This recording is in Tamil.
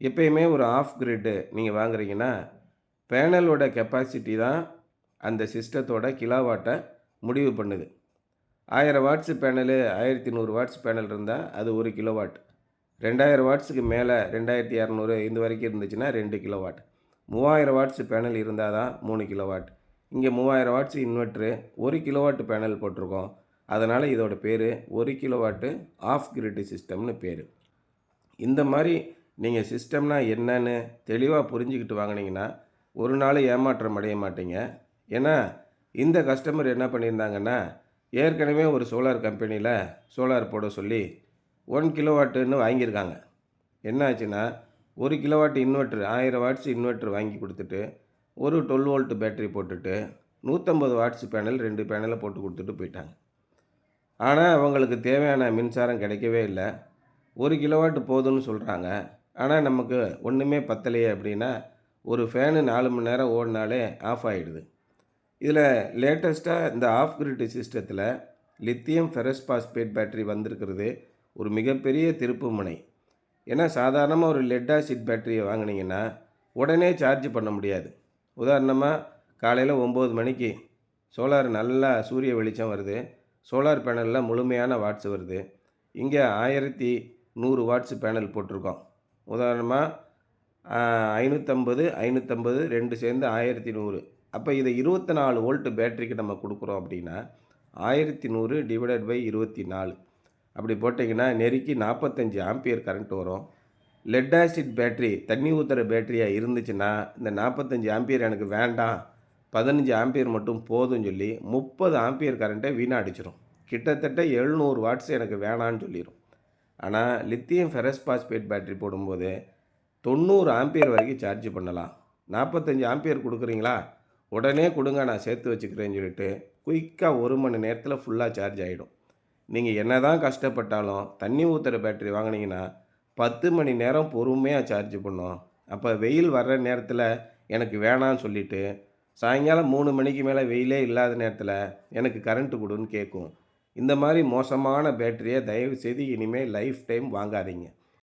எப்பயுமே ஒரு ஆஃப் கிரிட்டு நீங்கள் வாங்குறீங்கன்னா, பேனலோட கெப்பாசிட்டி தான் அந்த சிஸ்டத்தோட கிலோவாட்டை முடிவு பண்ணுது. 1000 வாட்ஸ் பேனலு 1100 வாட்ஸ் பேனல் இருந்தா, அது 1 கிலோவாட். 2000 வாட்ஸுக்கு மேல 2200 இந்த வரைக்கும் இருந்துச்சுன்னா 2 கிலோவாட். 3000 வாட்ஸ் பேனல் இருந்தா தான் 3 கிலோவாட். இங்கே 3000 வாட்ஸ் இன்வெர்ட்டரு 1 கிலோவாட் பேனல் போட்டிருக்கோம். அதனால இதோட பேரு 1 கிலோவாட் ஆஃப் கிரிட் சிஸ்டம்னு பேரு. இந்த மாரி நீங்க சிஸ்டம்னா என்னன்னு தெளிவா புரிஞ்சுக்கிட்டு வாங்குனீங்கன்னா, ஒரு நாளும் ஏமாற்றம் அடைய மாட்டீங்க. ஏன்னா, இந்த கஸ்டமர் என்ன பண்ணியிருந்தாங்கன்னா, ஏற்கனவே ஒரு சோலார் கம்பெனியில சோலார் போட சொல்லி 1 கிலோவாட்டுன்னு வாங்கியிருக்காங்க. என்ன ஆச்சுன்னா, 1 கிலோவாட் இன்வெர்ட்டர் 1000 வாட்ஸ் இன்வெர்ட்டர் வாங்கி குடுத்துட்டு, ஒரு 12 வோல்ட் பேட்டரி போட்டுட்டு, 150 வாட்ஸ் பேனல் 2 பேனல போட்டு குடுத்துட்டு போயிட்டாங்க. ஆனா, அவங்களுக்கு தேவையான மின்சாரம் கிடைக்கவே இல்ல. 1 கிலோவாட் போதும்னு சொல்றாங்க. ஆனா, நமக்கு ஒண்ணுமே பத்தலையே அப்படின்னா, ஒரு ஃபேனு 4 மணி நேரம் ஓடுனாலே ஆஃப் ஆயிடுது. இதில லேட்டஸ்ட்டா இந்த ஆஃப் கிரிட் சிஸ்டத்தில லித்தியம் ஃபெரஸ் பாஸ்பேட் பேட்டரி வந்திருக்கிறது ஒரு மிகப்பெரிய திருப்புமுனை. ஏன்னா, சாதாரணமா ஒரு லெட் ஆசிட் பேட்டரிய வாங்குனீங்கன்னா, உடனே சார்ஜ் பண்ண முடியாது. உதாரணமா காலையில 9 மணிக்கு சோலார் நல்லா சூரிய வெளிச்சம் வருது. சோலார் பேனல்ல முழுமையான வாட்ஸ் வருது. இங்க 1100 வாட்ஸ் பேனல் போட்டிருக்கோம். உதாரணமா 550, 550 2 சேர்ந்து 1100. அப்ப இத 24 வோல்ட் பேட்டரிக்கு நம்ம குடுக்குறோம் அப்படின்னா, 1100 டிவைடட் பை 24 அப்படி போட்டீங்கன்னா, நெருக்கி 45 ஆம்பியர் கரண்ட் வரும். லெட் ஆசிட் பேட்டரி தண்ணி ஊத்துற பேட்டரியா இருந்துச்சுன்னா, இந்த 45 ஆம்பியர் எனக்கு வேண்டாம். 15 ஆம்பியர் மட்டும் போதும்னு சொல்லி 30 ஆம்பியர் கரண்ட்ட வீணடிச்சிரும். கிட்டத்தட்ட 700 வாட்ஸ் எனக்கு வேணான்னு சொல்லிரும். ஆனா, லித்தியம் ஃபெரஸ் பாஸ்பேட் பேட்டரி போடும்போது 90 ஆம்பியர் வரைக்கும் சார்ஜ் பண்ணலாம். 45 ஆம்பியர் குடுக்குறீங்களா? உடனே குடுங்க நான் சேர்த்து வச்சுக்கிறேன்னு சொல்லிட்டு, குயிக்கா 1 மணி நேரத்தில ஃபுல்லா சார்ஜ் ஆயிடும். நீங்க என்னதான் கஷ்டப்பட்டாலும், தண்ணி ஊத்துற பேட்டரி வாங்குனீங்கன்னா, 10 மணி நேரம் பொறுமையா சார்ஜ் பண்ணும். அப்ப வெயில் வர்ற நேரத்தில எனக்கு வேணான்னு சொல்லிட்டு, சாயங்காலம் 3 மணிக்கு மேல வெயிலே இல்லாத நேரத்தில, எனக்கு கரண்ட் குடுன்னு கேட்கும். இந்த மாரி மோசமான பேட்டரிய தயவுசெய்து இனிமே லைஃப் டைம் வாங்காதீங்க.